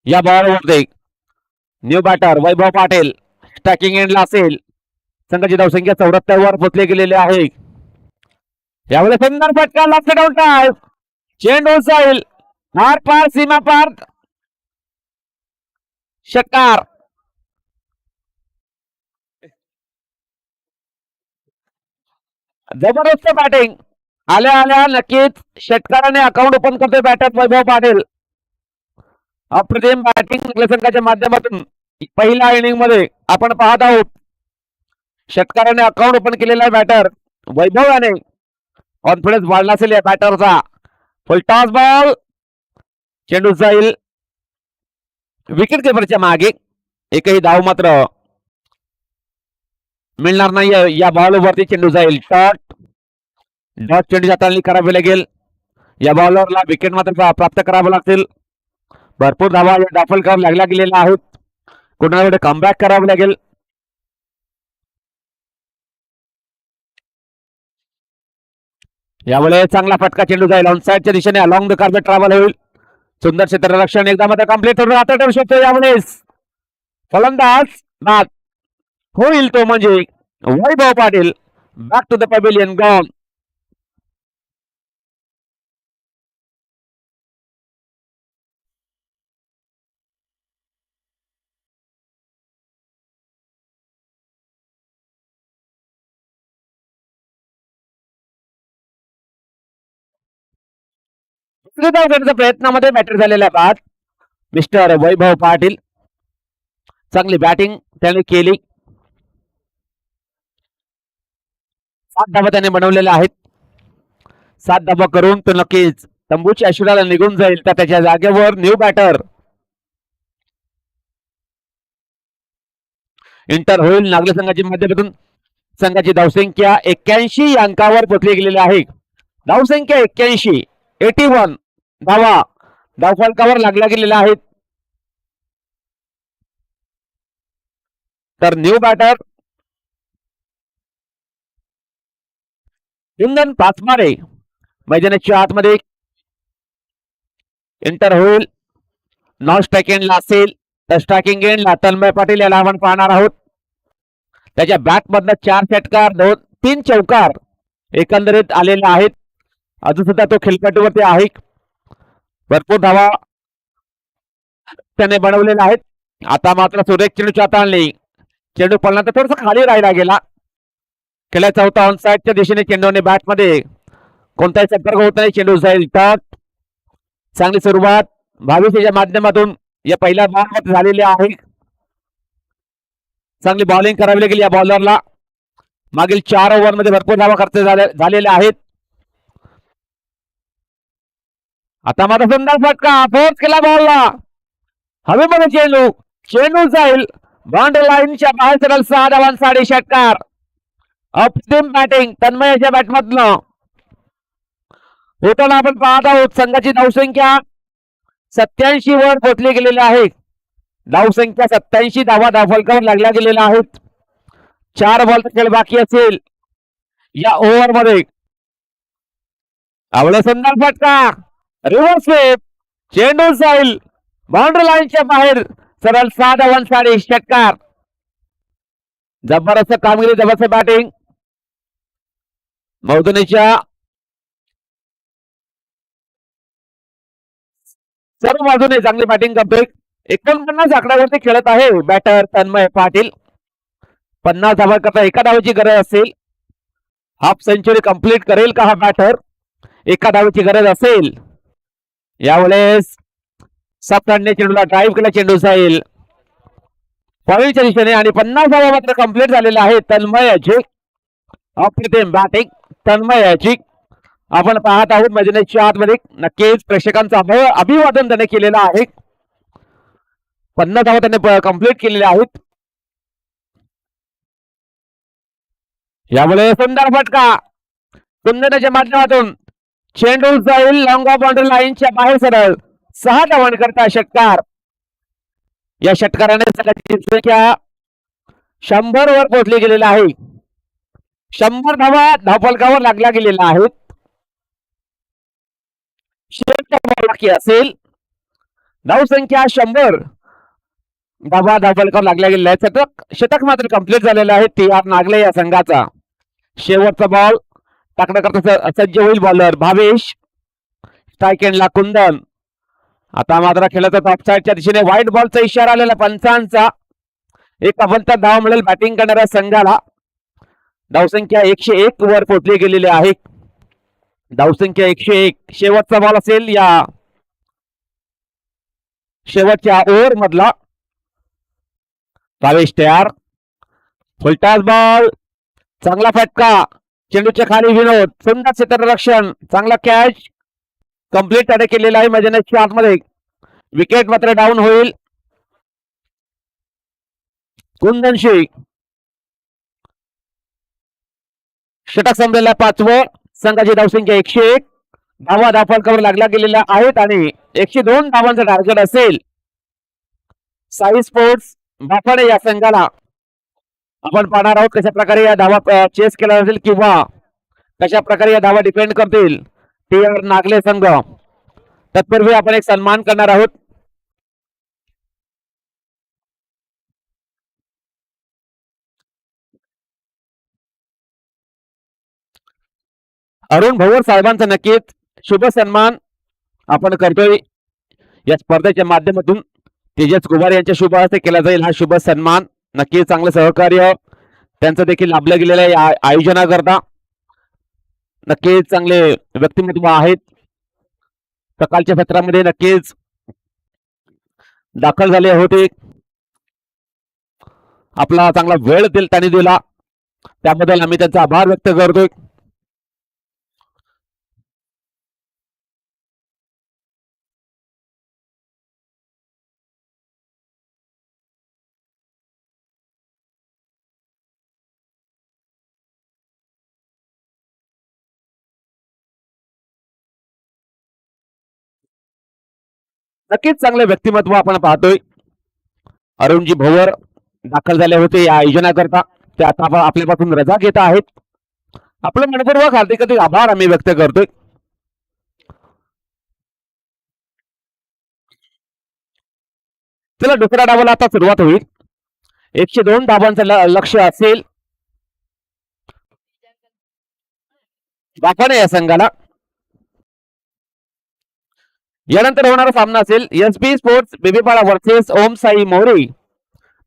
या बॉलवरती new batter वैभव Patil stacking एंडला असेल. संघाची धावसंख्या 74 वर पोचले गेलेले आहे. यावेळी सुंदर फटका लास्ट डाऊन टाय. चेंडू जाईल आर पार सीमा पार षटकार. जबरदस्त बॅटिंग आल्या आल्या नक्कीच षटकाराने अकाउंट ओपन करतोय बॅटर वैभव पाटील. अप्रतिम बॅटिंग संघाच्या माध्यमातून पहिल्या इनिंग मध्ये आपण पाहत आहोत. षटकाराने अकाउंट ओपन केलेला बॅटर वैभव याने कॉन्फिडन्स वाढला असेल या बॅटरचा. फुल टॉस बॉल. चेंडू जाईल विकेट किपरच्या मागे. एकही धाव मात्र मिळणार नाही. या बॉलवरती चेंडू जाईल डॉट चेंडू हाताळणी करावी लागेल. या बॉलरला विकेट मात्र प्राप्त करावं लागतील. भरपूर धावा या डाफलकर लागल्या गेलेल्या आहेत. कोणाकडे कमबॅक करावं लागेल. यावेळेस चांगला फटका चेंडू जाईल ऑन साइडच्या दिशेने अलॉंग द कार्पेट ट्रॅव्हल होईल. सुंदर क्षेत्ररक्षण एकदा मध्ये कंप्लीट होऊन आता ठरू शकतो. यावेळेस फलंदाज बाद होईल तो म्हणजे Vaibhav Patil. Back to the pavilion gone. प्रयत्नामध्ये बॅटर झालेल्या बाद मिस्टर वैभव पाटील. चांगली बॅटिंग त्याने केली. 7 धावा त्याने बनवलेल्या आहेत. 7 धावा करून तो नक्कीच तंबूच्या आशीर्वादाला निघून जाईल. तर त्याच्या जागेवर न्यू बॅटर इंटर होईल. नागले संघाची माध्यमातून संघाची धावसंख्या 81 अंकावर पोचली गेलेली आहे. धावसंख्या 81 81 धावा धावफलकावर लागल्या गेलेल्या आहेत. तर न्यू बॅटर इंधन पाचमारे मैदानाच्या आतमध्ये इंटर होईल. नॉन स्ट्राइक एंडला असेल तर स्ट्रायकिंग एंडला तन्मय पाटील याला आपण पाहणार आहोत. त्याच्या बॅट मधनं 4 षटकार 3 चौकार एकंदरीत आलेले आहेत. अजून सुद्धा तो खेळपट्टीवरती आहे. भरपूर धावा त्याने बनवलेल्या आहेत. आता मात्र सुरेख चेंडूची हाताळणी. चेंडू पडल्यानंतर थोडस खाली राहिला गेला. खेळायचा होता ऑन साइडच्या दिशेने. चेंडूने बॅट मध्ये कोणताही संपर्क होत नाही. चेंडू जाईल टॉट. चांगली सुरुवात भाविसेच्या माध्यमातून या पहिल्या बॉल झालेली आहे. चांगली बॉलिंग करावी लागेल या बॉलरला. मागील 4 ओव्हर मध्ये भरपूर धावा खर्च झालेल्या आहेत. आता मात्र सुंदर फटका फोर्स केला बॉलला. हवेमध्ये चेंडू. चेंडू जाईल बाउंड्री लाईनच्या बाहेर सरळ 6 धावांसाठी षटकार. अप्रतिम बॅटिंग तन्मयाच्या बॅटमधनं होताना आपण पाहत आहोत. संघाची धावसंख्या 87 वर पोहोचली गेलेली आहे. धावसंख्या 87 धावा धावफलकावर लागल्या गेलेल्या आहेत. 4 बॉलचा खेळ बाकी असेल या ओव्हर मध्ये. आवडा सुंदर फटका रिव्हर्स स्वीप. चेंडू जाईल बाउंड्री लाईनच्या बाहेर सरळ 6 धावांसाठी षटकार. जबरदस्त कामगिरी जबरदस्त बॅटिंग मैदानाच्या सर्व बाजूने चांगली बॅटिंग करतोय. 49 आकड्यावरती खेळत आहे बॅटर तन्मय पाटील. 50 धावा करता एका धावाची गरज असेल. हाफ सेंचुरी कंप्लीट करेल का हा बॅटर? एका धावाची गरज असेल. यावेळेस सप्तांनी चेंडूला ड्राईव्ह केला. चेंडू जाईल पॉईंटच्या दिशेने आणि 50 धावा मात्र कंप्लीट झालेल्या आहेत तन्मयाची. अप्रतिम बॅटिंग तन्मयाची आपण पाहत आहोत मैदानाच्या आतमध्ये. नक्कीच प्रेक्षकांचं अभिवादन त्याने केलेलं आहे. 50 धावा त्याने कंप्लीट केलेल्या आहेत. यामुळे सुंदर फटका कुंदनाच्या माध्यमातून चेंडू जाईल लॉंग ऑफ बाउंड्री लाईनच्या बाहेर सरळ 6 धावांकरता षटकार. या षटकाराने संख्या 100 वर पोहोचली गेलेली आहे. 100 धावा धावफलकावर लागल्या गेलेल्या आहेत. बाकी असेल धावसंख्या 100. धावफलकावर लागल्या गेलेला आहे. शतक मात्र कंप्लीट झालेलं आहे टी आर नागले या संघाचा. शेवटचा बॉल टाकण्याकरता सज्ज होईल बॉलर भावेश. स्ट्राईक एंडला कुंदन. आता मात्र खेळाचा टॉप साईडच्या दिशेने व्हाईट बॉलचा इशारा आलेला पंचांचा. एक अभंतर धाव मिळेल बॅटिंग करणाऱ्या संघाला. धावसंख्या 101 वर पोहोचली गेलेली आहे. धावसंख्या 101. शेवटचा बॉल असेल या शेवटच्या ओव्हर मधला. भावेश तयार. Full toss ball. चांगला फटका. चेंडूच्या खाली विनोद. सुंदर क्षेत्ररक्षण. चांगला कॅच. कंप्लीट त्याने केलेला आहे मैदानाच्या आतमध्ये. विकेट मात्र डाऊन होईल कुंदनशी. षटक संपलेला 5वं. संघाची धावसंख्या 101. धावफलकावर लागल्या गेलेल्या आहेत आणि 102 धावांचा टार्गेट असेल साई स्पोर्ट्स बाफाडे या संघाला. आपण पाहणार आहोत कशा प्रकारे या धावा चेस केला जातील किंवा कशा प्रकारे या धावा डिपेंड करतील टी आर नागले संघ. तत्पूर्वी आपण एक सन्मान करणार आहोत. अरुण भवर साहेबांचा नक्कीच शुभ सन्मान आपण करतोय या स्पर्धेच्या माध्यमातून. तेजस कुमार यांच्या शुभ हस्ते केला जाईल हा शुभ सन्मान. नक्कीच चांगलं सहकार्य त्यांचं देखील लाभलं गेलेलं आहे आयोजनाकरता. नक्कीच चांगले व्यक्तिमत्व आहेत. सकाळच्या सत्रामध्ये नक्कीच दाखल झाले होते. आपला चांगला वेळ त्यांनी दिला त्याबद्दल आम्ही त्यांचा आभार व्यक्त करतोय. नक्कीच चांगले व्यक्तिमत्व आपण पाहतोय. अरुणजी भोवर दाखल झाले होते या आयोजनाकरता. ते आता आपल्यापासून रजा घेत आहेत. आपलं मनपूर्वक हार्दिक आभार आम्ही व्यक्त करतोय. चला दुसऱ्या डावाला आता सुरुवात होईल. 102 धावांचं लक्ष असेल बाफाडे या संघाला. यानंतर होणारा सामना असेल एसबी स्पोर्ट्स बेबीपाडा वर्सेस ओम साई मोरी.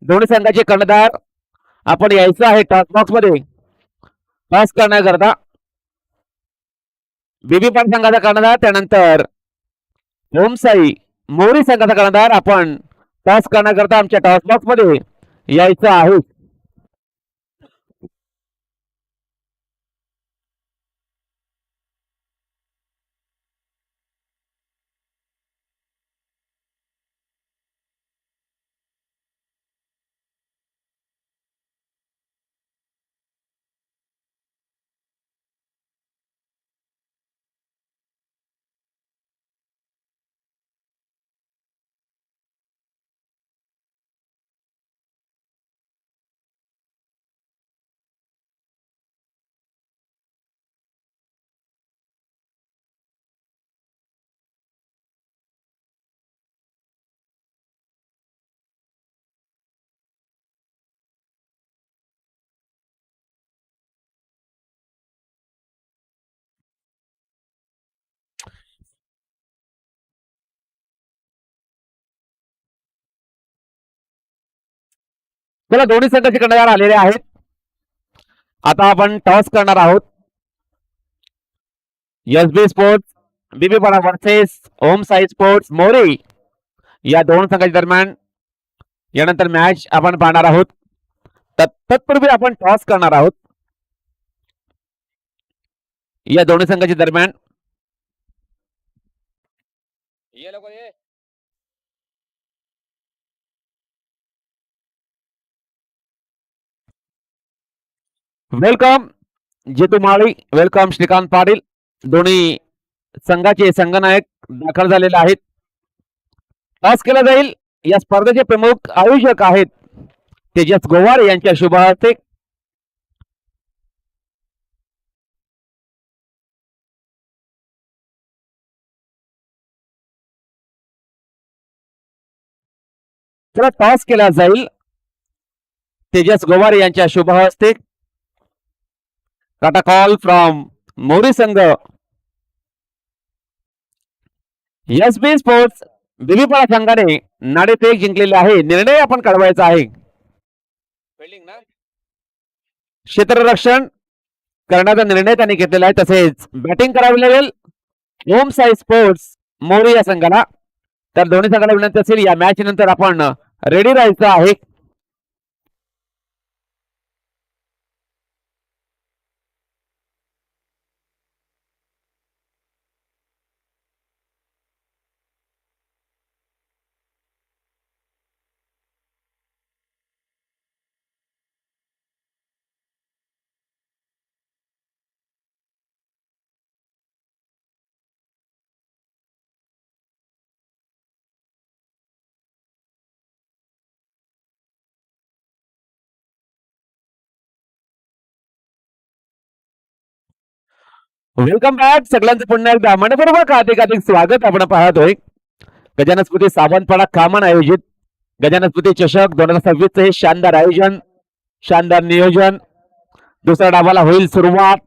दोन्ही संघाचे कर्णधार आपण यायचं आहे टॉस बॉक्स मध्ये टॉस करण्याकरता. बेबीपाडा संघाचा कर्णधार त्यानंतर ओम साई मोरी संघाचा कर्णधार आपण टॉस करण्याकरता आमच्या टॉस बॉक्स मध्ये यायचं आहे. चला दोन्ही संघाचे कर्णधार आलेले आहेत. आता आपण टॉस करणार आहोत. एसबी स्पोर्ट्स बीबीपाडा वर्सेस ओम साई स्पोर्ट्स मोरी या दोन संघाच्या दरम्यान यानंतर मॅच आपण पाहणार आहोत. तत्पूर्वी आपण टॉस करणार आहोत या दोन्ही संघाच्या दरम्यान. वेलकम जितू माळी. वेलकम श्रीकांत पाटील. दोन्ही संघाचे संघनायक दाखल झालेले आहेत. टॉस केला जाईल. या स्पर्धेचे प्रमुख आयोजक आहेत तेजस गोवार यांच्या शुभ हस्ते. तर टॉस केला जाईल तेजस गोवार यांच्या शुभ हस्ते. काटा कॉल फ्रॉम मोरी संघ. एसबी स्पोर्ट्स बिबीपाडा संघाने नाणेफेक जिंकलेले आहे. निर्णय आपण कळवायचा आहे. क्षेत्ररक्षण करण्याचा निर्णय त्यांनी घेतलेला आहे. तसेच बॅटिंग करावी लागेल ओम साई स्पोर्ट्स मोरी या संघाला. तर दोन्ही संघाला विनंती असेल या मॅच नंतर आपण रेडी राहायचं आहे. Welcome back. सगळ्यांचं पुन्हा एकदा मनपूर्वक अधिकाधिक स्वागत आपण पाहतोय. गजानन स्मृती सावंतपाडा कामान आयोजित गजानन स्मृती चषक 2026 हे शानदार आयोजन, शानदार नियोजन. दुसऱ्या डावाला होईल सुरुवात.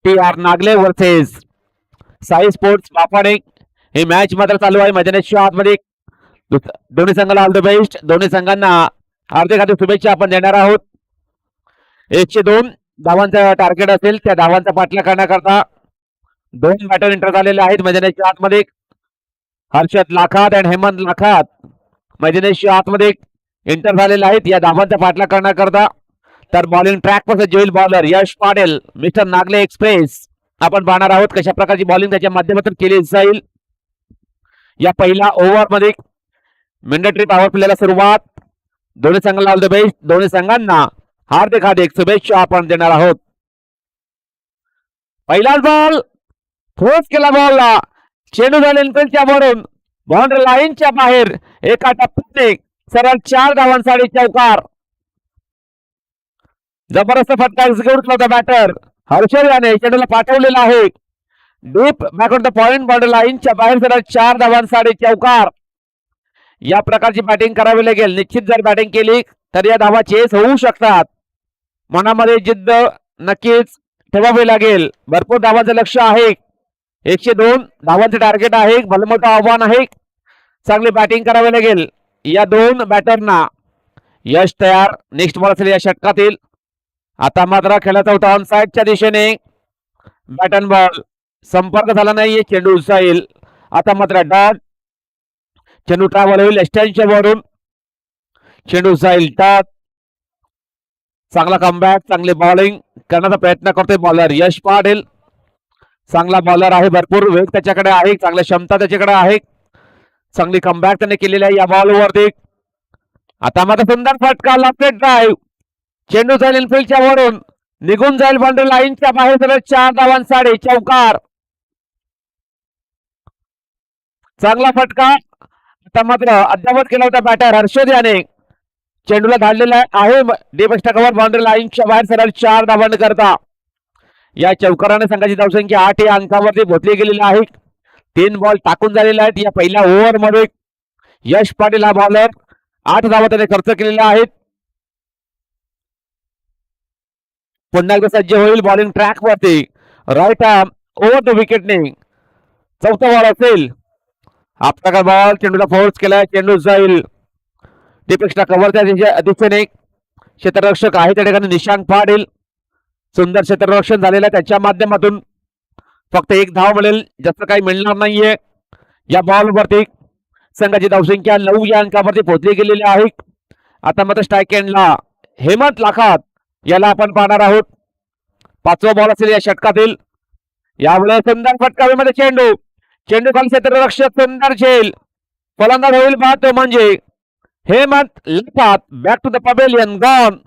TR Nagle versus Sai sports बापाडे ही मॅच मात्र चालू आहे मैदानाच्या आतमध्ये. दोन्ही संघाला ऑल द बेस्ट. दोन्ही संघांना हार्दिक हार्दिक शुभेच्छा आपण देणार आहोत. 102 धावांचा टार्गेट असेल. त्या धावांचा पाठलाग करण्याकरता दोन बॅटर एंटर झालेले आहेत मैदानाच्या आतमध्ये. हर्षद लाखात आणि हेमंत लाखात मैदानाच्या आतमध्ये एंटर झालेले आहेत या धावांचा पाठलाग करण्याकरता. तर बॉलिंग ट्रॅक पासून जोईल बॉलर यश पाटील मिस्टर नागले एक्सप्रेस आपण पाहणार आहोत कशा प्रकारची बॉलिंग त्याच्या माध्यमातून केली जाईल. या पहिल्या ओव्हर मध्ये मॅन्डेटरी पॉवर प्लेला सुरुवात. दोन्ही संघाला ऑल द बेस्ट. दोन्ही संघांना हार्दिक हार्दिक शुभेच्छा आपण देणार आहोत. पहिलाच बॉल फोर्स केला बॉलला. चेंडू झालेच्या वरून बाउंड्री लाईनच्या बाहेर एका टप्प्याने सरळ 4 धावांसाठी चौकार. जबरदस्त फटका एक्झिक्यूट केला होता बॅटर हर्षद याने. चेंडूला पाठवलेला आहे deep back on the point. Boundary लाईनच्या बाहेर सरळ 4 धावांसाठी चौकार. या प्रकारची बॅटिंग करावी लागेल. निश्चित जर बॅटिंग केली तर या धावा चेस होऊ शकतात. मनामध्ये जिद्द नक्कीच ठेवावी लागेल. भरपूर धावांचं लक्ष आहे. 102 धावांचे टार्गेट आहे. भलं मोठं आव्हान आहे. चांगली बॅटिंग करावी लागेल या दोन बॅटरना. यश तयार. नेक्स्ट बॉल असेल या षटकातील. आता मात्र खेळाचा होता ऑन साइडच्या दिशेने. बॅट अँड बॉल संपर्क झाला नाहीये. चेंडू जाईल. आता मात्र डॉट. चेंडू ट्रॅव्हल होईल एस्टॅनच्या वरून. चेंडू जाईल डॉट. चांगला कमबॅक. चांगली बॉलिंग करण्याचा प्रयत्न करतोय बॉलर यश पाटील. चांगला बॉलर आहे. भरपूर वेग त्याच्याकडे आहे. चांगली क्षमता त्याच्याकडे आहे. चांगली कमबॅक त्याने केलेली आहे या बॉलवरती. आता मात्र सुंदर फटका लॉफ्टेड ड्राईव्ह. चेंडू जाईल इनफिल्डच्या वरून. निघून जाईल बाउंड्री लाईनच्या बाहेर सरळ 4 धावांसाठी चौकार. चांगला फटका. आता मात्र अद्यावत केला होता बॅटर हर्षद याने. चेंडूला धाडलेला आहे डीप एक्स्ट्रा कव्हर. बाउंड्री लाईनच्या बाहेर सरळ 4 धावांनी करता या चौकाराने संघाची धावसंख्या 8 या अंकावरती पोहोचली गेलेली आहे. 3 बॉल टाकून झालेले आहेत या पहिल्या ओव्हर मध्ये. यश पाटील हा बॉलर 8 धावा त्याने खर्च केलेल्या आहेत. पुन्हा एकदा सज्ज होईल बॉलिंग ट्रॅक वरती. राईट आर्म ओव्हर द विकेटने चौथा बॉल असेल. आपला बॉल चेंडूला फोर्स केलाय. चेंडू जाईल डीप एक्स्ट्रा कव्हरच्या दिशेने. क्षेत्ररक्षक आहे त्या ठिकाणी निशांक पाटील. सुंदर क्षेत्ररक्षण झालेलं आहे त्याच्या माध्यमातून. फक्त 1 धाव मिळेल. जास्त काही मिळणार नाहीये या बॉल वरती. संघाची धावसंख्या 9 या अंकावरती पोहोचली गेलेली आहे. आता मात्र स्ट्राईक एंडला हेमंत लाखात याला आपण पाहणार आहोत. 5वा बॉल असेल या षटकातील. यावेळेस सुंदर फटकावीमध्ये चेंडू. चेंडू खाली क्षेत्ररक्षक सुंदर झेल. फलंदाज होईल पाहतो म्हणजे हेमंत लाखात. Back to the pavilion gone.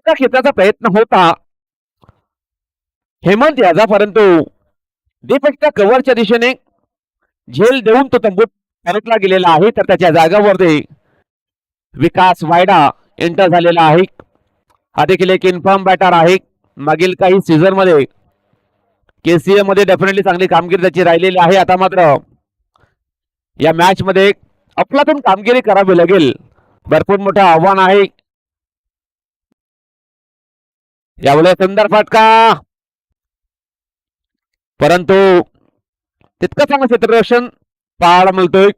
खेळण्याचा प्रयत्न होता हेमंत याचा, परंतु डीप एक्स्ट्रा कव्हरच्या दिशेने झेल देऊन तो तंबूत परतला गेलेला आहे, तर त्याच्या जागावरती विकास वायडा एंटर झालेला आहे. हा देखील एक इन्फॉर्म बॅटर आहे. मागील काही सीझन मध्ये केसीए मध्ये डेफिनेटली चांगली कामगिरी त्याची राहिलेली आहे. आता मात्र या मॅच मध्ये अफलातून कामगिरी करावी लागेल. भरपूर मोठं आव्हान आहे. यावेळेस सुंदर फटका, परंतु तितकं चांगलं क्षेत्ररक्षण पाहायला मिळतोय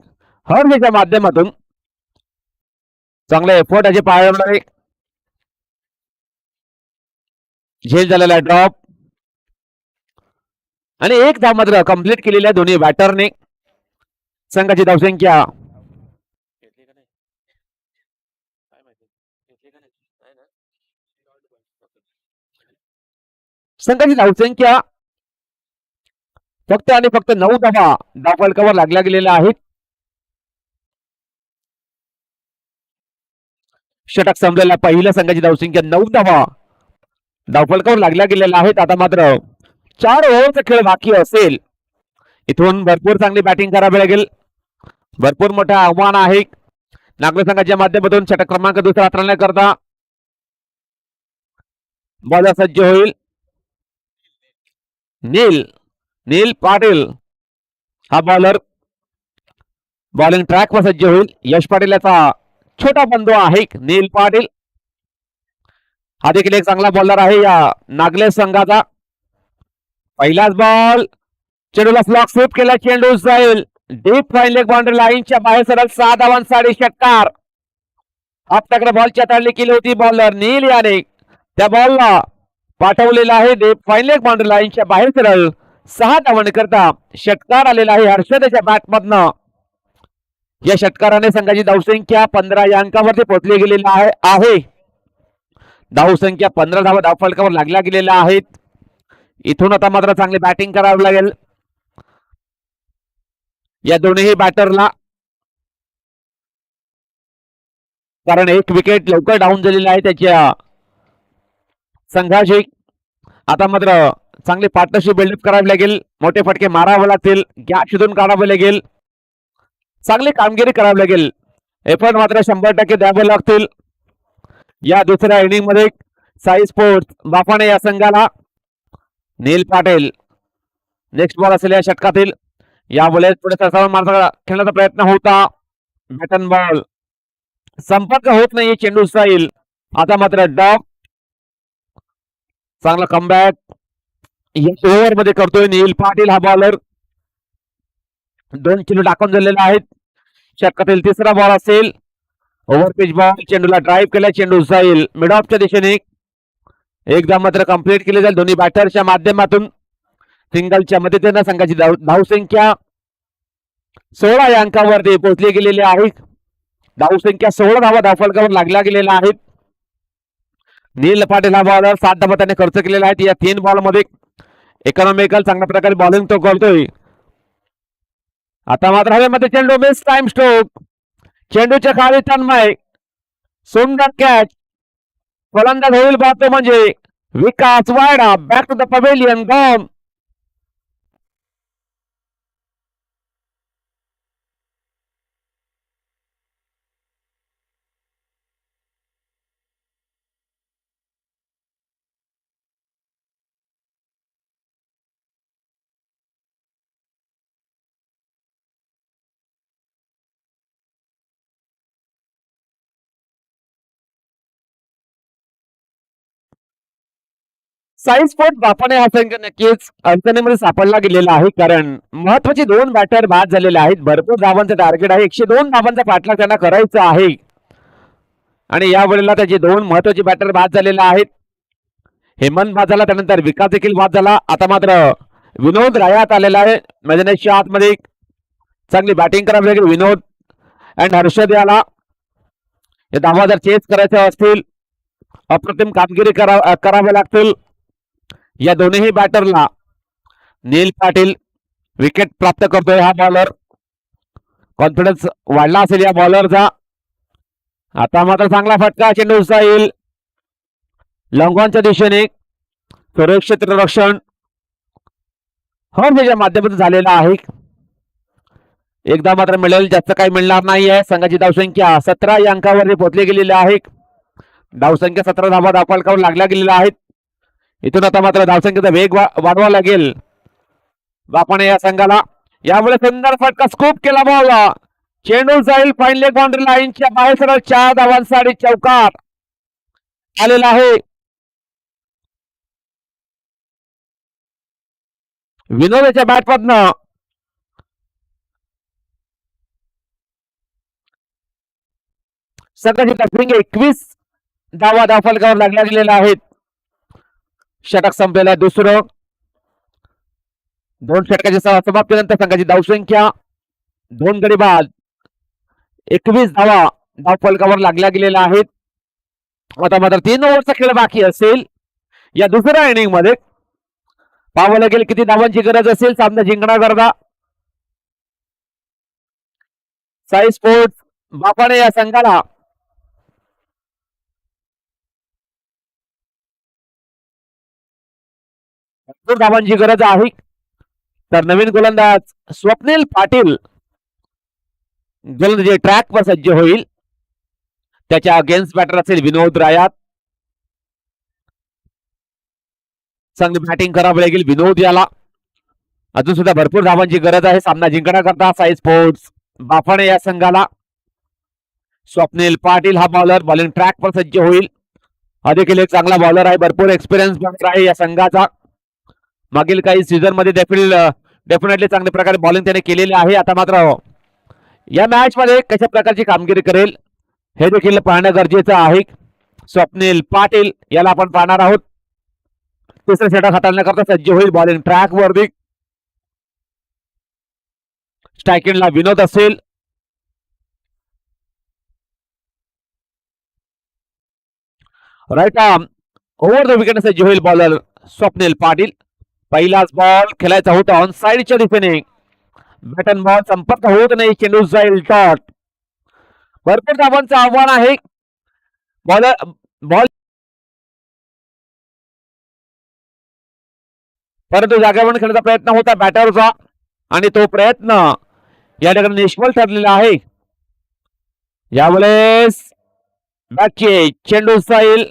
हर्षच्या माध्यमातून. चांगले एफर्ट याचे पाहायला मिळाले. झेल झालेला ड्रॉप आणि एक धाव मात्र कंप्लीट केलेल्या दोन्ही बॅटरने. संघाची धावसंख्या संघाची धावसंख्या फक्त आणि फक्त 9 धावा धावफलकावर लागल्या गेलेल्या आहेत. षटक संपलेला पहिल्या संघाची धावसंख्या 9 धावा धावफलकावर लागल्या गेलेल्या आहेत. आता मात्र 4 ओव्हरचा खेळ बाकी असेल. इथून भरपूर चांगली बॅटिंग करावी लागेल. भरपूर मोठं आव्हान आहे. नागपूर संघाच्या माध्यमातून षटक क्रमांक दुसरा हाताळण्याकरता बॉलर सज्ज होईल. नील पाटील हा बॉलर बॉलिंग ट्रॅक वर सज्ज होईल. यश पाटील याचा छोटा बंधू आहे नील पाटील. हा देखील एक चांगला बॉलर आहे या नागले संघाचा. पहिलाच बॉल, चेंडूला फ्लॉक स्वीप केला. चेंडू जाईल डीप फाईन लेग बाउंड्री लाईनच्या बाहेर सरळ 6 धावांसाठी षटकार. आपल्याकडे बॉलची हाताळणी केली होती बॉलर नील याने. त्या बॉलला पाठवलेला आहे डीप फाईन लेग बाउंड्री लाईनच्या बाहेर सरळ 6 धावांकरता षटकार आलेला आहे हर्षदच्या बॅट मधनं. या षटकाराने संघाची धावसंख्या 15 या अंकावरती पोहोचली गेलेली आहे. धावसंख्या 15 धावा धावफलकावर लागल्या गेलेल्या आहेत. इथून आता मात्र चांगली बॅटिंग करावी लागेल या दोन्ही बॅटरला, कारण एक विकेट लवकर डाऊन झालेली आहे त्याच्या संघाची. आता मात्र चांगली पार्टनरशिप बिल्डअप करावी लागेल. मोठे फटके मारावे लागतील. गॅप शोधून काढावे लागेल. चांगली कामगिरी करावी लागेल. एफर्ट मात्र 100% द्यावे लागतील या दुसऱ्या इनिंग मध्ये. साई स्पोर्ट्स बाफाणे या संघाला नील पाटील नेक्स्ट बॉल असेल या षटकातील. यावेळेस पुढे सरसावून मारता खेळण्याचा प्रयत्न होता. बॅटन बॉल संपर्क होत नाही. चेंडू जाईल. आता मात्र डॉग चांगला कमबॅक ओव्हर मध्ये करतोय नील पाटील हा बॉलर. 2 चेंडू टाकून झालेले आहेत. षटकातील तिसरा बॉल असेल. ओव्हर पिच बॉल, चेंडूला ड्राईव्ह केला. चेंडू जाईल मिड ऑफच्या दिशेने. एकदा मात्र कंप्लीट केले जाईल दोन्ही बॅटरच्या माध्यमातून. सिंगलच्या मदतीने संघाची धावसंख्या 16 या अंकावरती पोहोचली गेलेली आहे. धावसंख्या 16 धावा धावफलकावर लागल्या गेलेल्या आहेत. नील पाटील हा बॉलर 7 धावा त्याने खर्च केलेला आहे या 3 बॉल मध्ये. इकॉनॉमिकल चांगल्या प्रकारे बॉलिंग तो करतोय. आता मात्र हवेमध्ये चेंडू मिस टाइम स्ट्रोक. चेंडूच्या खाली तन्मय सुंदर कॅच. फलंदाज होईल पाहतो म्हणजे Vikas Vayda. Back to the pavilion gone. Sai sport बापाने हा संघ नक्कीच अडचणीमध्ये सापडला गेलेला आहे, कारण महत्वाचे 2 बॅटर बाद झालेले आहेत. भरपूर धावांचं टार्गेट आहे. 102 धावांचा पाठलाग त्यांना करायचा आहे आणि या वेळेला त्याचे 2 महत्वाचे बॅटर बाद झालेले आहेत. हेमंत बाद झाला, त्यानंतर विकास देखील बाद झाला. आता मात्र विनोद रायात आलेला आहे मैदानाच्या आतमध्ये. चांगली बॅटिंग करावी लागेल विनोद अँड हर्षद याला. हे धावा जर चेस करायचे असतील अप्रतिम कामगिरी करावे लागतील या दोन्ही बॅटरला. नील पाटील विकेट प्राप्त करतोय हा बॉलर. कॉन्फिडन्स वाढला असेल या बॉलरचा. आता मात्र चांगला फटका. चेंडू जाईल लॉंगॉनच्या दिशेने. सुरेख क्षेत्ररक्षण हर्षच्या माध्यमातून झालेला आहे. एकदा मात्र मिळेल, जास्त काही मिळणार नाही आहे. संघाची धावसंख्या 17 या अंकावर पोहोचली गेलेली आहे. धावसंख्या 17 धावा धावफलकावर लागल्या गेलेल्या आहेत. इथून आता मात्र धावसंख्येचा वेग वाढवा लागेल बापाने या संघाला. यामुळे सुंदर फटका स्कूप केला बॉल, चेंडू जाईल फाईन लेग बाउंड्री लाईनच्या बाहेर सरळ 4 धावांसाठी चौकार आलेला आहे. विनोदाच्या बॅटमधनं संघाची टॅकलिंग 21 धावा धावफलकावर लागल्या गेलेल्या आहेत. षटक संपलेलं दुसरं. 2 षटकाची समाप्तीनंतर संघाची धावसंख्या 2 गडी बाद 21 धावा धावफलकावर लागल्या गेलेल्या आहेत. आता मात्र 3 ओव्हरचा खेळ बाकी असेल. या दुसऱ्या इनिंग मध्ये पाहावं लागेल किती धावांची गरज असेल सामना जिंकण्याकरता. साई स्पोर्ट्स बापाने या संघाला धावांची गरज आहे. तर नवीन गोलंदाज स्वप्नील पाटील गोलंदाजी ट्रॅक वर सज्ज होईल. त्याच्या अगेन्स्ट बॅटर असेल विनोद रायात. चांगली बॅटिंग करावी लागेल विनोद याला. अजून सुद्धा भरपूर धावांची गरज आहे सामना जिंकण्याकरता साई स्पोर्ट्स बाफाणे या संघाला. स्वप्नील पाटील हा बॉलर बॉलिंग ट्रॅक वर सज्ज होईल. देखील एक चांगला बॉलर आहे, भरपूर एक्सपिरियन्स बॉलर आहे या संघाचा. मागील काही सीझन मध्ये डेफिनेटली चांगल्या प्रकारे बॉलिंग त्याने केलेली आहे. आता मात्र या मॅच मध्ये कशा प्रकारची कामगिरी करेल हे देखील पाहणं गरजेचं आहे. स्वप्नील पाटील याला आपण पाहणार आहोत. तिसरं षटक हाताळण्याकरता सज्ज होईल बॉलिंग ट्रॅक वरती. स्ट्रायकिंगला विनोद असेल. Right arm over the wicket सज्ज होईल बॉलर स्वप्नील पाटील. पहिलाच बॉल खेळायचा होता ऑन साइडच्या दिशेने. बॅटन बॉल संपर्क होत नाही, चेंडू जाईल डॉट. भरपूर धावांचं आव्हान आहे. बॉल परंतु जागेवर खेळण्याचा प्रयत्न होता बॅटरचा आणि तो प्रयत्न या ठिकाणी निष्फळ ठरलेला आहे. यावेळेस बॅटचे चेंडू जाईल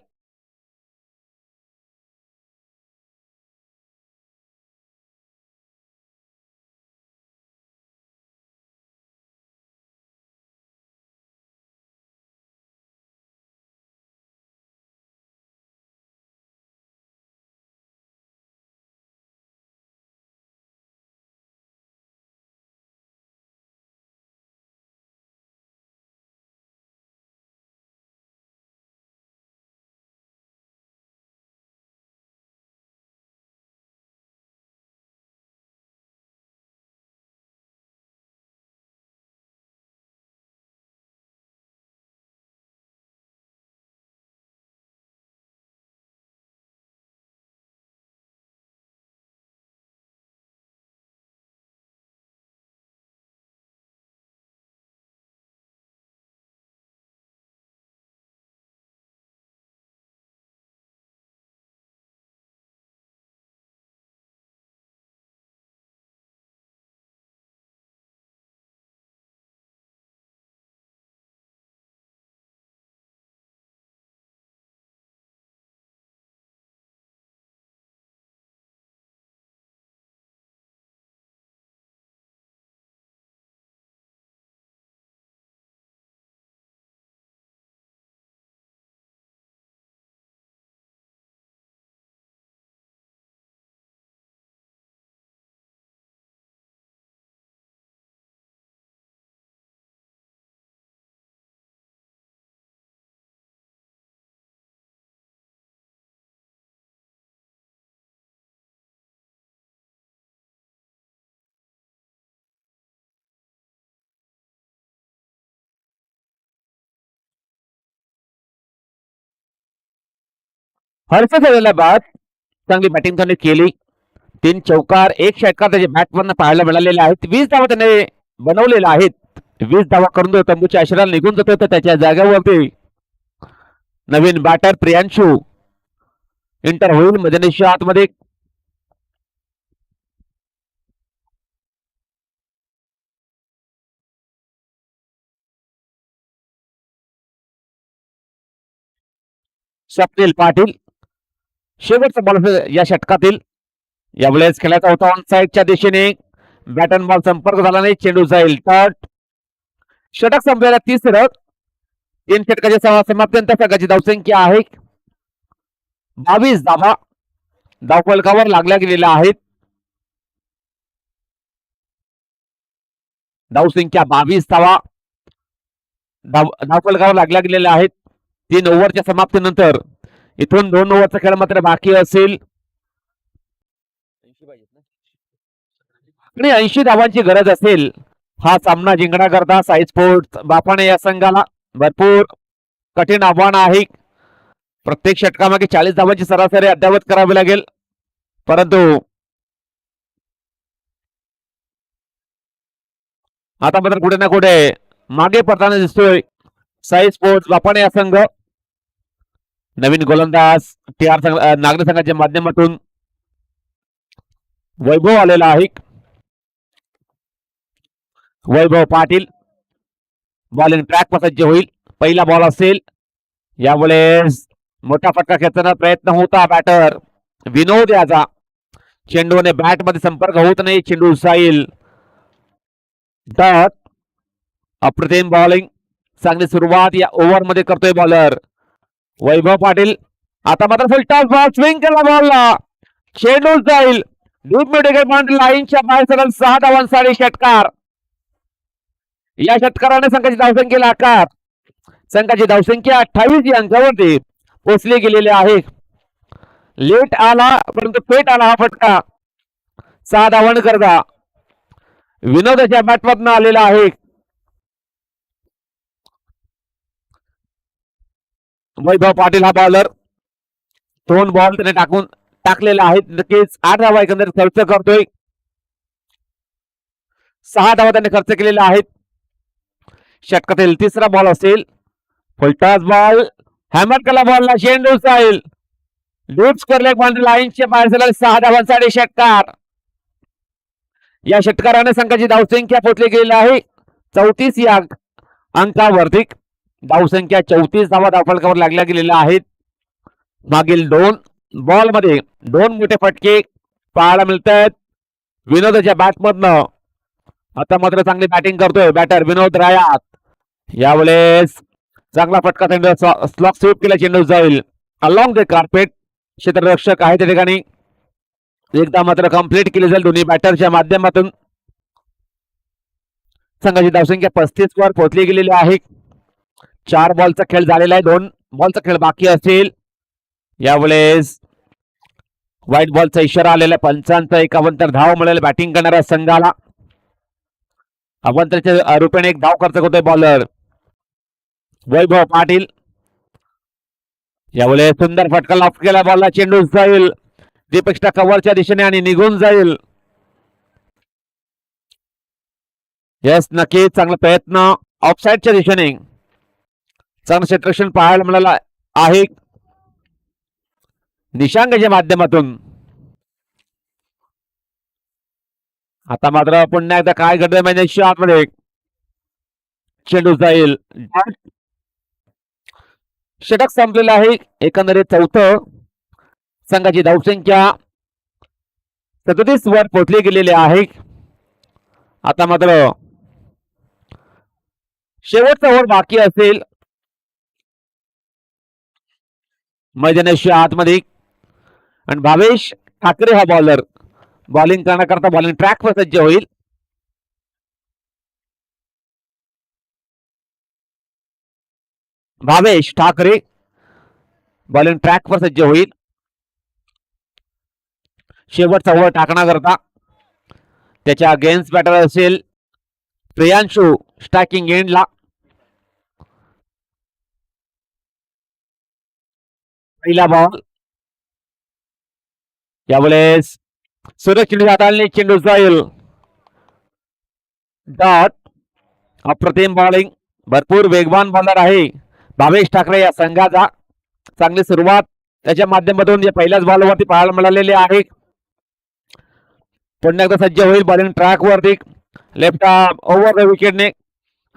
हर्ष झालेला बाद. चांगली बॅटिंग त्याने केली. 3 चौकार 1 षटकार त्याच्या बॅटमधून पाहायला मिळालेले आहेत. 20 धावा त्याने बनवलेल्या आहेत. 20 धावा करून तो तंबूच्या आश्रयाला निघून जातो. तर त्याच्या जागेवरती नवीन बॅटर प्रियांशू एंटर होईल मैदानाच्या आतमध्ये. स्वप्नील पाटील शेवटचा बॉल या षटकातील. यावेळेस खेळायचा होता ऑन साईडच्या दिशेने. बॅट अँड बॉल संपर्क झाला नाही. चेंडू जाईल तट. षटक संपलेला 30 रन. 3 षटकाच्या समाप्तीनंतर संघाची धावसंख्या आहे 22 धावा. धावफलकावर लागल्या गेलेल्या आहेत. धावसंख्या 22 धावा धावफलकावर लागल्या गेलेल्या आहेत. 3 ओव्हरच्या समाप्तीनंतर इथून 2 ओव्हरचा खेळ मात्र बाकी असेल आणि 80 धावांची गरज असेल हा सामना जिंकण्याकरता साई स्पोर्ट्स बापाणे या संघाला भरपूर कठीण आव्हान आहे. प्रत्येक षटकामागे 40 धावांची सरासरी अद्यावत करावी लागेल. परंतु आता मात्र कुठे ना कुठे मागे पडताना दिसतोय साई स्पोर्ट्स बापाणे या संघ. नवीन गोलंदाज नागरी संघाच्या माध्यमातून वैभव आलेला आहे. वैभव पाटील बॉलिंग ट्रॅक सज्ज होईल. पहिला बॉल असेल. यावेळेस मोठा फटका खेचण्याचा प्रयत्न होता बॅटर विनोद याचा. चेंडूने बॅट मध्ये संपर्क होत नाही. चेंडू जाईल डॉट. अप्रतिम बॉलिंग. चांगली सुरुवात या ओव्हर मध्ये करतोय बॉलर वैभव पाटील. आता मात्र फुल टॉस बॉल स्विंग केला बॉलला. चेंडू जाईल डीप मिड विकेट लाईनच्या बाहेर सरळ 6 धावांसाठी षटकार. या षटकाराने संघाची धावसंख्येला आकार. संघाची धावसंख्या 28 या अंकावरती पोहोचली गेलेली आहे. लेट आला परंतु पेट आला हा फटका. 6 धावांकरता विनोदाच्या बॅटमधून आलेला आहे. वैभव पाटील हा बॉलर 2 बॉल त्याने टाकलेला आहे. नक्कीच 8 धावा एकंदरीत खर्च करतोय. 6 धावा त्याने खर्च केलेल्या आहेत. षटकातील 3रा बॉल असेल. फुलटॉस बॉल हॅमर केला बॉलला. चेंडू जाईल डीप स्क्वेअर लेग बाउंड्री लाईनच्या बाहेर 6 धावांसाठी षटकार. या षटकाराने संघाची धावसंख्या पोहोचली गेलेली आहे 34 या अंकावरती. धावसंख्या 34 धावा धावफलकावर लागल्या गेलेल्या आहेत. मागील 2 बॉल मध्ये 2 मोठे फटके पाहायला मिळत आहेत विनोदाच्या बॅटमधनं. आता मात्र चांगली बॅटिंग करतोय बॅटर विनोद रायात. यावेळेस चांगला फटका स्लॉक स्वीप केला. चेंडू जाईल अलॉंग द कार्पेट. क्षेत्ररक्षक आहे त्या ठिकाणी. एकदा मात्र कंप्लीट केली जाईल दोन्ही बॅटरच्या माध्यमातून. संघाची धावसंख्या 35 वर पोहोचली गेलेली आहे. 4 बॉलचा खेळ झालेला आहे. 2 बॉलचा खेळ बाकी असेल. यावेळेस व्हाईट बॉलचा इशारा आलेला आहे. पंचांचा 51 धाव मिळेल बॅटिंग करणाऱ्या संघाला. अवंतरच्या रूपाने एक धाव खर्च करतोय बॉलर वैभव पाटील. यावेळेस सुंदर फटका लॉफ केला बॉलला. चेंडू जाईल दीपेक्षा कव्हरच्या दिशेने आणि निघून जाईल. यस नक्कीच चांगला प्रयत्न ऑफसाईडच्या दिशेने. चांगलं क्षेत्ररक्षण पाहायला मिळालं आहे निशांगच्या माध्यमातून. आता मात्र पुन्हा एकदा काय घडतंय मैदानाच्या आतमध्ये. चेंडू जाईल. षटक संपलेलं आहे. एकंदरीत 4थं. संघाची धावसंख्या 37 वर पोहोचली गेलेली आहे. आता मात्र शेवटचा ओव्हर बाकी असेल मैदानाच्या आतमध्ये. आणि भावेश ठाकरे हा बॉलर बॉलिंग करण्याकरता बॉलिंग ट्रॅक वर सज्ज होईल. भावेश ठाकरे बॉलिंग ट्रॅक वर सज्ज होईल. शेवटचा ओव्हर टाकण्याकरता त्याच्या अगेन्स्ट बॅटर असेल प्रियांशू स्ट्रायकिंग एंडला. पहिला बॉल. यावेळेस सुरक्षित हाताळणी. चेंडू जाईल डॉट. अप्रतिम बॉलिंग. भरपूर वेगवान बॉलर आहे भावेश ठाकरे या संघाचा. चांगली सुरुवात त्याच्या माध्यमातून या पहिल्याच बॉलवरती पाहायला मिळालेली आहे. पुन्हा एकदा सज्ज होईल बॉलिंग ट्रॅक वरती. लेफ्ट ओव्हर द विकेटने.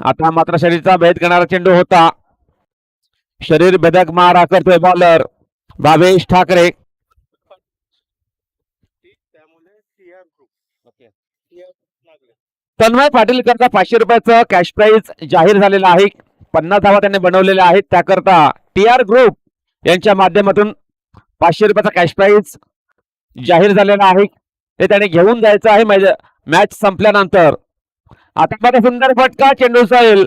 आता मात्र शरीरचा भेद करणारा चेंडू होता. शरीर भेदक मारा करतोय बॉलर भावेश ठाकरे. तन्मय पाटील करता 500 रुपयाचं कॅश प्राइज जाहीर झालेलं आहे. 50 धावा त्यांनी बनवलेल्या आहेत. त्याकरता TR ग्रुप यांच्या माध्यमातून 500 रुपयाचा कॅश प्राइज जाहीर झालेला आहे. ते त्याने घेऊन जायचं आहे मॅच संपल्यानंतर. आता मध्ये सुंदर फटका, चेंडू जाईल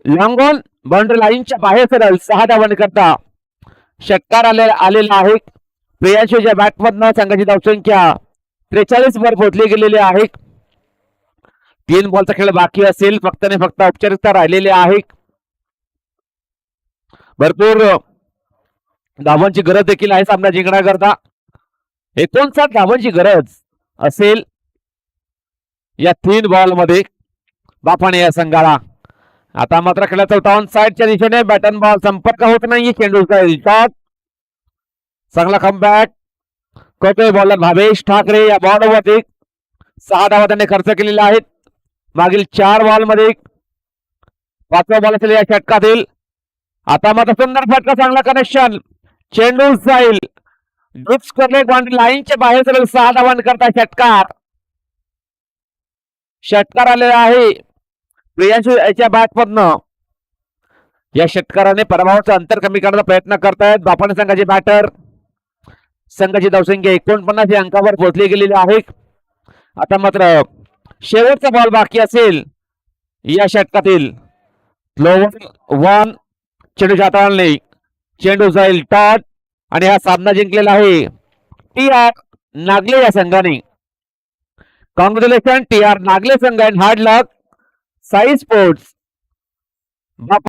लॉंग ऑन, बाउंड्री लाईनच्या बाहेर सरळ 6 धावांकरता षटकार आलेला आहे. प्रियांशूच्या बॅटमधनं संघाची धावसंख्या 43 वर पोहोचली गेलेली आहे. 3 बॉलचा खेळ बाकी असेल. फक्त आणि फक्त औपचारिकता राहिलेली आहे. भरपूर धावांची गरज देखील आहे सामना जिंकण्याकरता. 59 धावांची गरज असेल या 3 बॉल मध्ये बापाने या संघाला. आता मात्र खेळाचा होता ऑन साइडच्या दिशेने. बॅटन बॉल संपर्क होत नाही. चेंडू शॉट, चांगला कमबॅक करतोय बॉलर भावेश ठाकरे. या बॉलवरती 6 धावा त्यांनी खर्च केलेल्या आहेत मागील 4 बॉल मध्ये. 5वा बॉल असेल या षटकातील. आता मात्र सुंदर फटका, चांगला कनेक्शन, चेंडू जाईल ड्रिप्स करले बाउंड्री लाईनच्या बाहेर सरळ 6 धावांकरता षटकार आलेला आहे प्रियांशू याच्या बॅटमधनं. या षटकाराने पराभवाचं अंतर कमी करण्याचा प्रयत्न करतायत बापाने संघाचे बॅटर. संघाची धावसंख्या 49 या अंकावर पोहोचली गेलेली आहे. आता मात्र शेवटचा बॉल बाकी असेल या षटकातील. चेंडू हाताळले, चेंडू जाईल टॉट आणि हा सामना जिंकलेला आहे TR नागले या संघाने. कॉंग्रॅच्युलेशन TR नागले संघ and hard luck Sai sports.